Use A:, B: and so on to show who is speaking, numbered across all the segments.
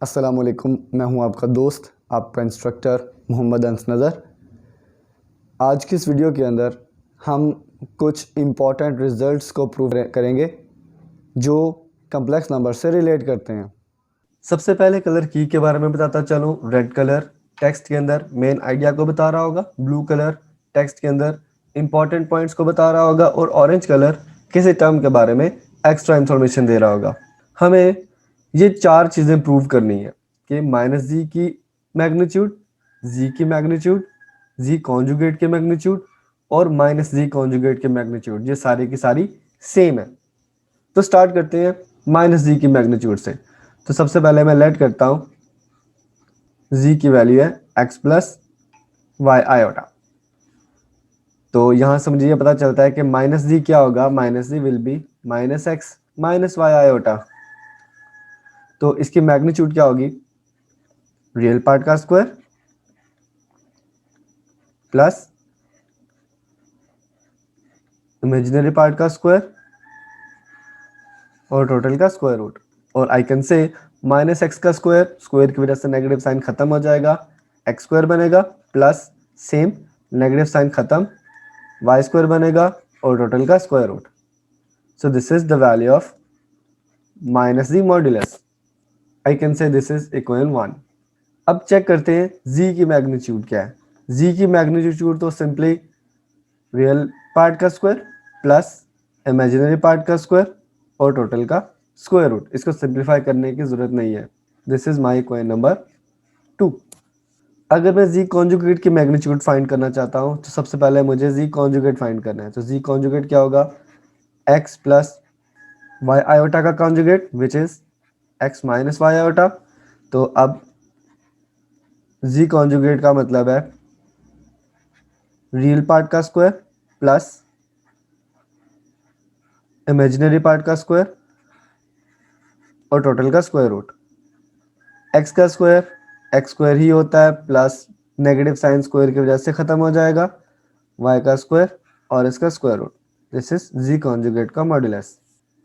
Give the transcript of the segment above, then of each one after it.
A: अस्सलामुअलैकुम, मैं हूं आपका दोस्त, आपका इंस्ट्रक्टर मोहम्मद अंस नज़र। आज की इस वीडियो के अंदर हम कुछ इम्पॉर्टेंट रिज़ल्ट्स को प्रूव करेंगे जो कम्प्लेक्स नंबर से रिलेट करते हैं।
B: सबसे पहले कलर की के बारे में बताता चलूँ। रेड कलर टेक्स्ट के अंदर मेन आइडिया को बता रहा होगा, ब्लू कलर टेक्स्ट के अंदर इंपॉर्टेंट पॉइंट्स को बता रहा होगा और ऑरेंज कलर किसी टर्म के बारे में एक्स्ट्रा इंफॉर्मेशन दे रहा होगा। हमें ये चार चीज़ें प्रूव करनी है कि माइनस जी की मैग्नीट्यूड, जी की मैग्नीट्यूड, जी कॉन्जुगेट के मैग्नीट्यूड और माइनस जी कॉन्जुगेट के मैग्नीट्यूड, ये सारी की सारी सेम है। तो स्टार्ट करते हैं माइनस जी की मैग्नीट्यूड से। तो सबसे पहले मैं लेट करता हूँ, जी की वैल्यू है x प्लस वाई आयोटा। तो यहाँ से मुझे ये पता चलता है कि माइनस जी क्या होगा, minus z will be minus x minus y iota. तो इसकी मैग्नीट्यूड क्या होगी, रियल पार्ट का स्क्वायर प्लस इमेजिनरी पार्ट का स्क्वायर और टोटल का स्क्वायर रूट। और I can say minus x का स्क्वायर, स्क्वायर की वजह से नेगेटिव साइन खत्म हो जाएगा, एक्स स्क्वायर बनेगा प्लस सेम नेगेटिव साइन खत्म, वाई स्क्वायर बनेगा और टोटल का square root. So this is the value of minus z modulus. I can say this is equal 1। अब चेक करते हैं जी की मैग्नीट्यूड क्या है। जी की मैग्नीट्यूड तो सिंपली रियल पार्ट का स्क्वायर प्लस इमेजिनरी पार्ट का स्क्वायर और टोटल का स्क्वायर रूट। इसको सिंप्लीफाई करने की जरूरत नहीं है। This is my equation number 2। अगर मैं जी कॉन्जुगेट की मैग्नीट्यूड फाइंड करना चाहता हूँ तो सबसे पहले मुझे जी कॉन्जुगेट फाइंड करना है। तो जी कॉन्जुगेट क्या होगा, x प्लस वाई आयोटा का conjugate which is x minus y iota. तो अब जी कॉन्जुगेट का मतलब है रियल पार्ट का स्क्वायर प्लस इमेजिनरी पार्ट का स्क्वायर और टोटल का स्क्वायर रूट। एक्स का स्क्वायर एक्स स्क्वायर ही होता है प्लस नेगेटिव साइन स्क्वायर की वजह से खत्म हो जाएगा, वाई का स्क्वायर और इसका square root. This is z conjugate का modulus.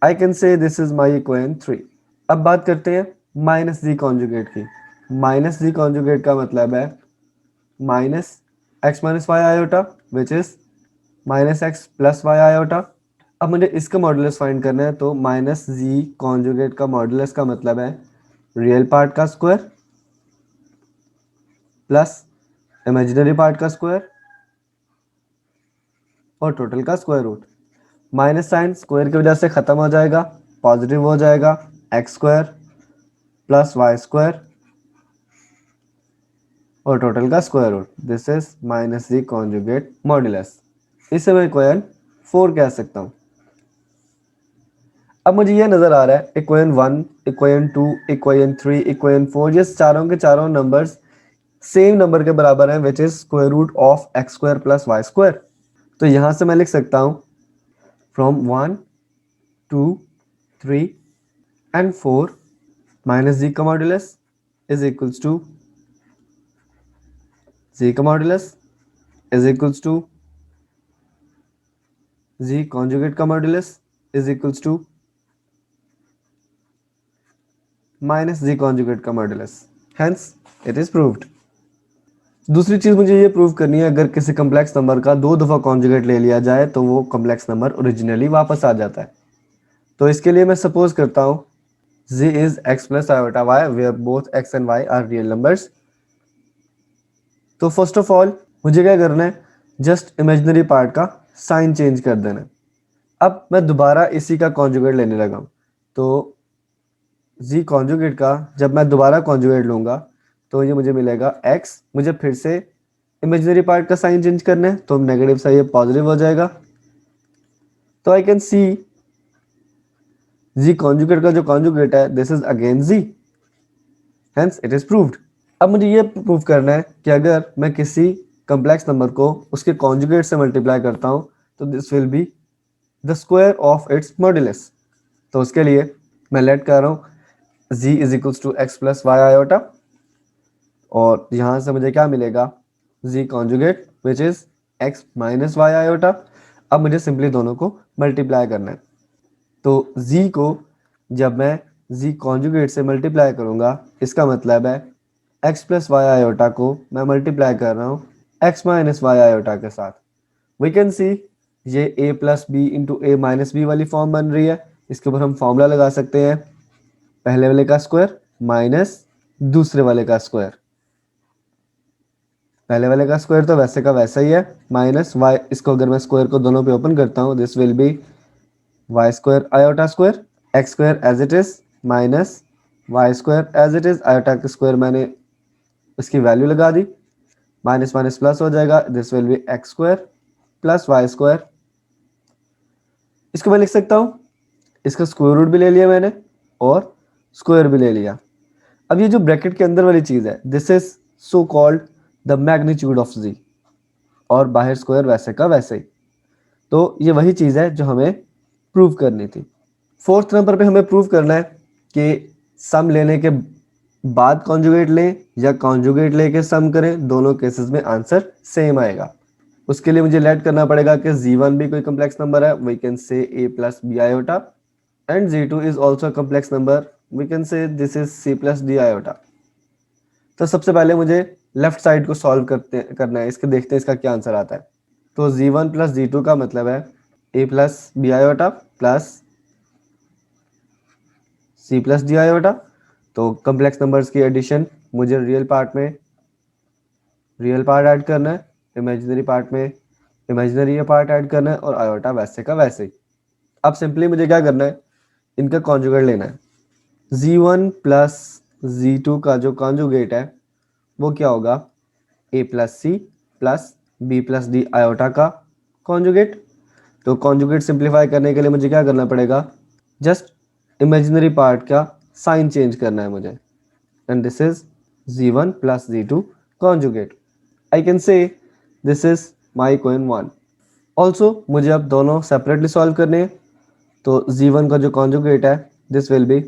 B: I can say this is my equation 3। अब बात करते हैं माइनस जी कॉन्जुगेट की। माइनस जी कॉन्जुगेट का मतलब है minus x minus y iota which is minus x plus y iota. अब मुझे इसका मॉडुलस फाइंड करना है। तो माइनस जी कॉन्जुगेट का मॉडुलस का मतलब है रियल पार्ट का स्क्वायर प्लस इमेजिनरी पार्ट का स्क्वायर और टोटल का square root. Minus sign square की वजह से खत्म हो जाएगा, पॉजिटिव हो जाएगा, x square plus y square और टोटल का square root. This is minus z conjugate modulus. इसे मैं इक्वेशन 4 कह सकता हूं। अब मुझे ये नजर आ रहा है इक्वेशन 1, इक्वेशन 2, इक्वेशन 3, इक्वेशन 4, ये चारों के चारों नंबर्स सेम नंबर के बराबर हैं which is square root of x square plus y square. तो यहां से मैं लिख सकता हूं फ्रॉम 1, 2, 3 एंड 4 माइनस जी का modulus is equals to z का modulus is equals to z conjugate का modulus is equals to minus z conjugate का modulus. Hence it is proved. दूसरी चीज मुझे ये प्रूव करनी है, अगर किसी कम्प्लेक्स नंबर का 2 दफा कॉन्जुगेट ले लिया जाए तो वो कम्प्लेक्स नंबर ओरिजिनली वापस आ जाता है। तो इसके लिए मैं सपोज करता हूं z is x plus iota y where both x and y are real numbers। तो फर्स्ट ऑफ ऑल मुझे क्या करना है, जस्ट इमेजिनरी पार्ट का साइन चेंज कर देना है। अब मैं दोबारा इसी का कॉन्जुगेट लेने लगा हूं। तो z कॉन्जुगेट का जब मैं दोबारा कॉन्जुगेट लूंगा तो ये मुझे मिलेगा x। मुझे फिर से इमेजिनरी पार्ट का साइन चेंज करना है तो नेगेटिव सा ये पॉजिटिव हो जाएगा। तो I can see ji conjugate का जो कॉन्जुगेट है this is again z, hence it is proved. अब मुझे ये प्रूव करना है कि अगर मैं किसी कम्प्लेक्स नंबर को उसके कॉन्जुगेट से मल्टीप्लाई करता हूं तो this will be the square of its modulus. तो उसके लिए मैं लेट कर रहा हूं z is equals to x plus y iota और यहां से मुझे क्या मिलेगा, z conjugate which is x minus y iota. अब मुझे सिंपली दोनों को मल्टीप्लाई करना है। तो z को जब मैं जी कॉन्जुगेट से मल्टीप्लाई करूँगा, इसका मतलब है x प्लस वाई आयोटा को मैं मल्टीप्लाई कर रहा हूँ x माइनस वाई आयोटा के साथ। वी कैन सी ये a plus b into a minus b वाली फॉर्म बन रही है। इसके ऊपर हम फॉर्मूला लगा सकते हैं, पहले वाले का स्क्वायर माइनस दूसरे वाले का स्क्वायर। पहले वाले का स्क्वायर तो वैसे का वैसा ही है, माइनस वाई, इसको अगर मैं स्क्वायर को दोनों पे ओपन करता हूँ, this will be y square iota square, x square as it is minus y square as it is, iota के स्क्वायर मैंने उसकी वैल्यू लगा दी, माइनस माइनस प्लस हो जाएगा, this will be x square plus y square. इसको मैं लिख सकता हूँ, इसका स्क्वायर रूट भी ले लिया मैंने और स्क्वायर भी ले लिया। अब ये जो ब्रैकेट के अंदर वाली चीज है, this is so called the magnitude of z, और बाहर स्क्वायर वैसे का वैसे ही। तो ये वही चीज है जो हमें प्रूव करनी थी। फोर्थ नंबर पे हमें प्रूव करना है कि सम लेने के बाद कॉन्जुगेट लें या कॉन्जुगेट लेके सम करें, दोनों केसेस में आंसर सेम आएगा। उसके लिए मुझे लेट करना पड़ेगा कि z1 भी कोई कॉम्प्लेक्स नंबर है, we can say a plus b iota, and z2 is also complex number, we can say this is c plus d iota. तो सबसे पहले मुझे लेफ्ट साइड को सॉल्व करना है, इसके देखते हैं इसका क्या आंसर आता है। तो z1 प्लस z2 का मतलब है a plus b iota plus c plus d iota. तो कॉम्प्लेक्स नंबर्स की एडिशन मुझे रियल पार्ट में रियल पार्ट ऐड करना है, इमेजिनरी पार्ट में इमेजिनरी पार्ट ऐड करना है, और आयोटा वैसे का वैसे ही। अब सिंपली मुझे क्या करना है, इनका कॉन्जुगेट लेना है। z1 प्लस z2 का जो कॉन्जुगेट है वो क्या होगा, a plus c plus b plus d iota का कॉन्जुगेट। तो कॉन्जुगेट सिंप्लीफाई करने के लिए मुझे क्या करना पड़ेगा, जस्ट इमेजिनरी पार्ट का साइन चेंज करना है मुझे, and this is z1 plus z2 conjugate. I can say this is my equation 1। Also मुझे अब दोनों सेपरेटली सॉल्व करने हैं। तो z1 का जो कॉन्जुगेट है, this will be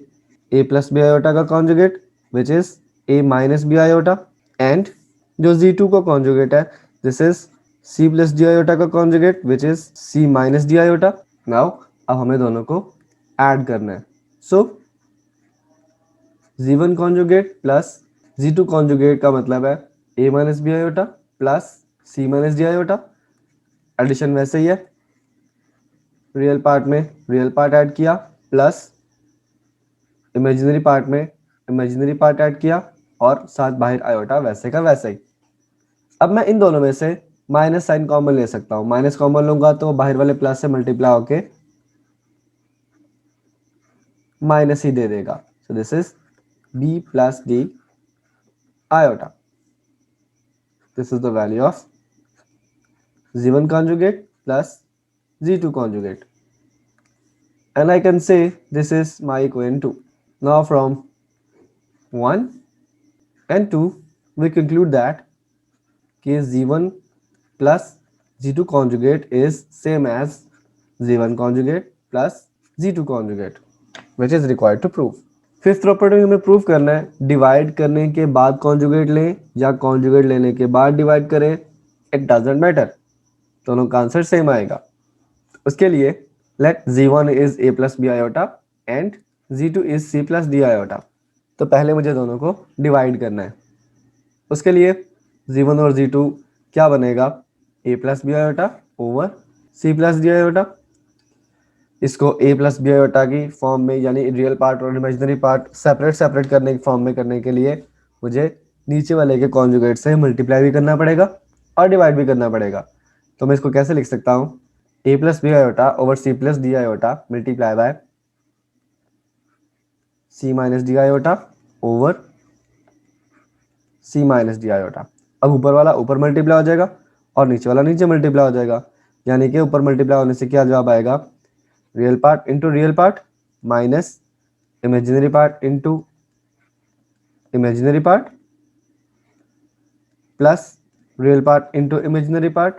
B: a plus b iota का conjugate which is a minus b iota, and जो z2 का कॉन्जुगेट है, this is c plus d iota का conjugate which is c minus d iota. Now अब हमें दोनों को add करना है। सो z1 conjugate plus z2 conjugate का मतलब है a minus b iota plus c minus d iota. Addition वैसे ही है, रियल पार्ट में रियल पार्ट ऐड किया प्लस इमेजिनरी पार्ट में इमेजिनरी पार्ट ऐड किया, और साथ बाहर आयोटा वैसे का वैसे ही। अब मैं इन दोनों में से माइनस साइन कॉमन ले सकता हूँ, माइनस कॉमन लूंगा तो बाहर वाले प्लस से मल्टीप्लाई होके माइनस ही दे देगा। सो this is b plus d iota, this is the value of z1 conjugate plus z2 conjugate, and I can say this is my equation 2. Now from 1 and 2 we conclude that case z1 plus z2 conjugate is same as z1 conjugate plus z2 conjugate, which is required to prove. Fifth property हमें prove करना है, divide करने के बाद conjugate लें या conjugate लेने के बाद डिवाइड करें, इट डजंट मैटर, दोनों का आंसर सेम आएगा। उसके लिए let z1 is a plus b iota and z2 is c plus d iota. तो पहले मुझे दोनों को डिवाइड करना है। उसके लिए z1 और z2 क्या बनेगा, a plus b iota over c plus d iota. इसको a प्लस बी आयोटा की फॉर्म में, यानी रियल पार्ट और इमेजिनरी पार्ट सेपरेट सेपरेट करने की फॉर्म में करने के लिए मुझे नीचे वाले के कॉन्जुगेट से मल्टीप्लाई भी करना पड़ेगा और डिवाइड भी करना पड़ेगा। तो मैं इसको कैसे लिख सकता हूँ, a plus b iota over c plus d iota multiply by c minus d iota over c minus d iota. अब ऊपर वाला ऊपर मल्टीप्लाई हो जाएगा और नीचे वाला नीचे मल्टीप्लाई हो जाएगा, यानी कि ऊपर मल्टीप्लाई होने से क्या जवाब आएगा, real part into real part minus imaginary part into imaginary part plus real part into imaginary part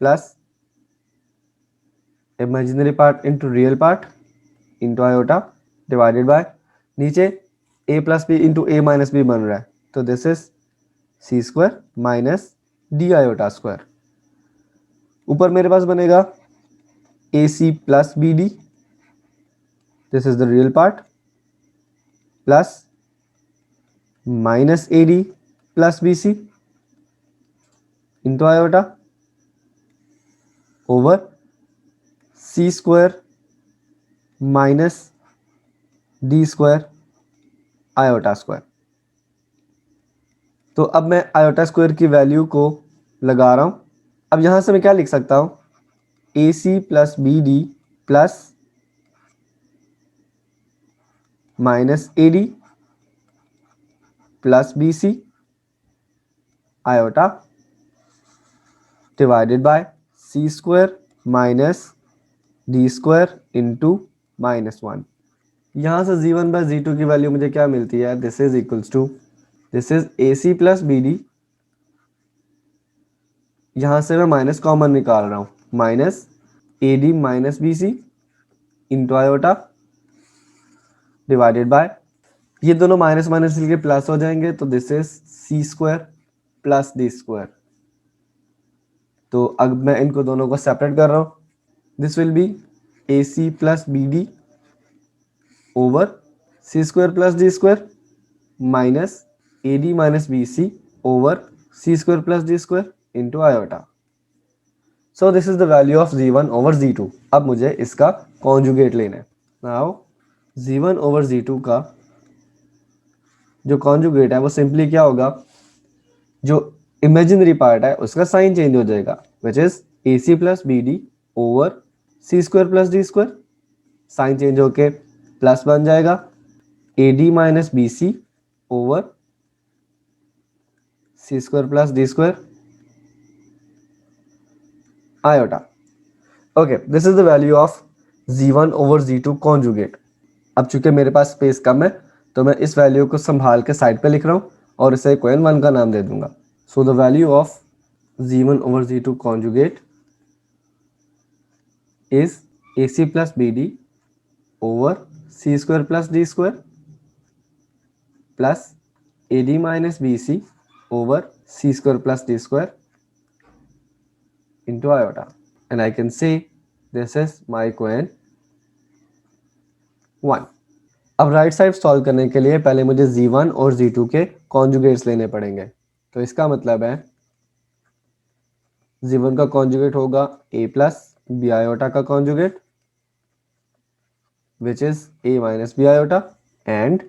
B: plus imaginary part into real part into iota divided by नीचे a plus b into a minus b बन रहा है, तो this is c square minus d iota square. ऊपर मेरे पास बनेगा a C plus B d, this is the real part plus minus a d plus b c into iota over C square minus D square iota square. तो अब मैं iota square की value को लगा रहा हूं। अब यहां से मैं क्या लिख सकता हूं, a C plus B D plus minus a d plus b C iota divided by c square minus D square into -1। यहां से z1 बाय z2 की वैल्यू मुझे क्या मिलती है, this is equals to, this is a C plus B d, यहां से मैं माइनस कॉमन निकाल रहा हूं, minus a D minus B c into iota divided by, ये दोनों माइनस माइनस मिलके प्लस हो जाएंगे, तो this is c square plus D square. तो अब मैं इनको दोनों को सेपरेट कर रहा हूं, this will be A C plus B d over C square plus D square minus a D minus B c over C square plus D square into iota. So this is the value of z1 over z2। अब मुझे इसका conjugate लेना है। Now z1 over z2 का जो conjugate है वो simply क्या होगा, जो इमेजिनरी पार्ट है उसका साइन चेंज हो जाएगा, which is a C plus B d over C square plus D square, sign change होके प्लस बन जाएगा a D minus B c over C square plus D square iota. Okay, this is the value of z1 over z2 conjugate. अब चूंकि मेरे पास space कम है तो मैं इस वैल्यू को संभाल के साइड पे लिख रहा हूं और इसे कोएन 1 का नाम दे दूंगा। So the value of z1 over z2 conjugate is a C plus B d over C square plus D square plus A D minus B c over C square plus D square into iota, and I can say this is my coin 1। अब right side solve करने के लिए पहले मुझे z1 और z2 के conjugates लेने पड़ेंगे। तो इसका मतलब है z1 का कॉन्जुगेट होगा a प्लस बी आयोटा का conjugate which is a minus b iota, and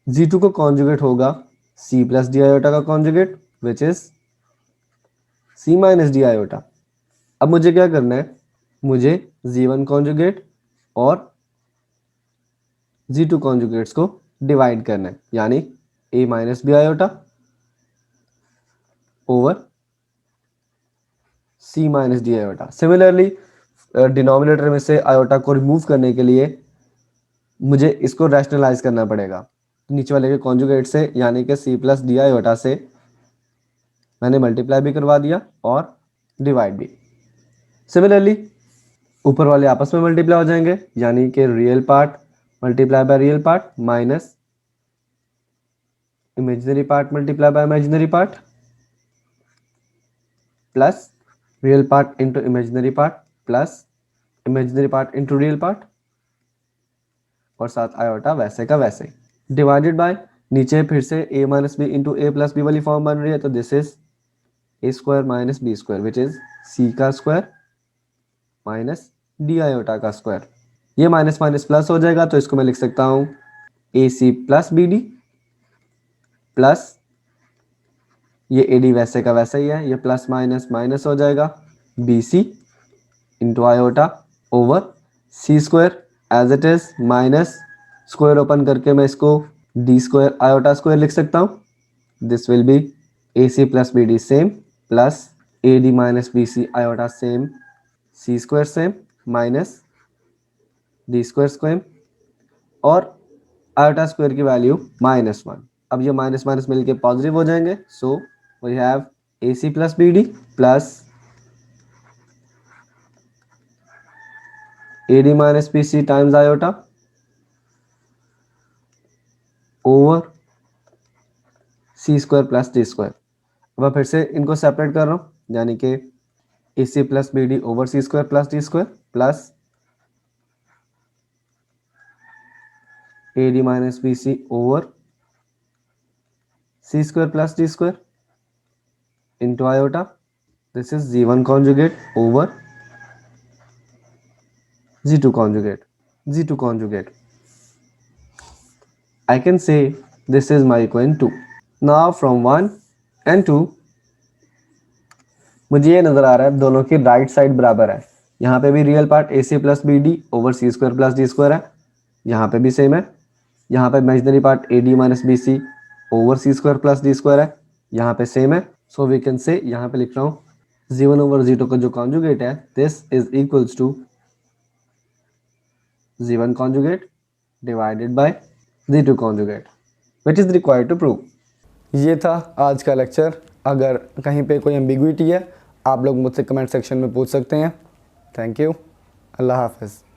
B: z2 का कॉन्जुगेट होगा c प्लस डी आयोटा का conjugate which is c minus d iota. अब मुझे क्या करना है, मुझे z1 कॉन्जुगेट और z2 कॉन्जुगेट्स को डिवाइड करना है, यानी a minus b iota over c minus d iota. Similarly denominator में से आयोटा को रिमूव करने के लिए मुझे इसको रैशनलाइज करना पड़ेगा। नीचे वाले के कॉन्जुगेट से यानी कि c प्लस डी आयोटा से मैंने मल्टीप्लाई भी करवा दिया और डिवाइड भी। सिमिलरली ऊपर वाले आपस में मल्टीप्लाई हो जाएंगे, यानी कि real part multiply by real part minus imaginary part multiply by imaginary part plus real part into imaginary part plus imaginary part into real part और साथ आयोटा वैसे का वैसे डिवाइडेड बाय, नीचे फिर से a minus b into a plus b वाली form बन रही है, तो this is a square minus b square which is c का स्क्वायर माइनस डी आयोटा का स्क्वायर। ये माइनस माइनस प्लस हो जाएगा, तो इसको मैं लिख सकता हूं a C plus B D plus ये ए डी वैसे का वैसा ही है, ये प्लस माइनस माइनस हो जाएगा b c into iota over C square as it is minus square open करके मैं इसको डी स्क्वायर आयोटा स्क्वायर लिख सकता हूं। This will be A C plus B D same plus A D minus B C iota same, C square same minus D square square और iota square की value -1। अब ये minus minus मिलके positive हो जाएंगे, so we have A C plus B D plus A D minus B C times iota over C square plus D square. अब मैं फिर से इनको सेपरेट कर रहा हूँ, यानी कि a C plus B d over C square plus D square plus AD minus BC over C square plus D square into iota. This is G1 conjugate over G2 conjugate. G2 conjugate. I can say this is my equation 2. Now from 1 and 2 मुझे ये नजर आ रहा है दोनों की right side बराबर है। यहाँ पे भी real part AC plus BD over C square plus D square है, यहाँ पे भी सेम है। यहाँ पे imaginary part AD minus BC over C square plus D square है, यहाँ पे सेम है। सो वी कैन से यहाँ पे लिख रहा हूँ G1 ओवर G2 का जो कॉन्जुगेट है this is equals to G1 conjugate divided by G2 conjugate, which is required to prove.
A: ये था आज का लेक्चर। अगर कहीं पे कोई एम्बिग्विटी है आप लोग मुझसे कमेंट सेक्शन में पूछ सकते हैं। Thank you. अल्लाह हाफ़िज़।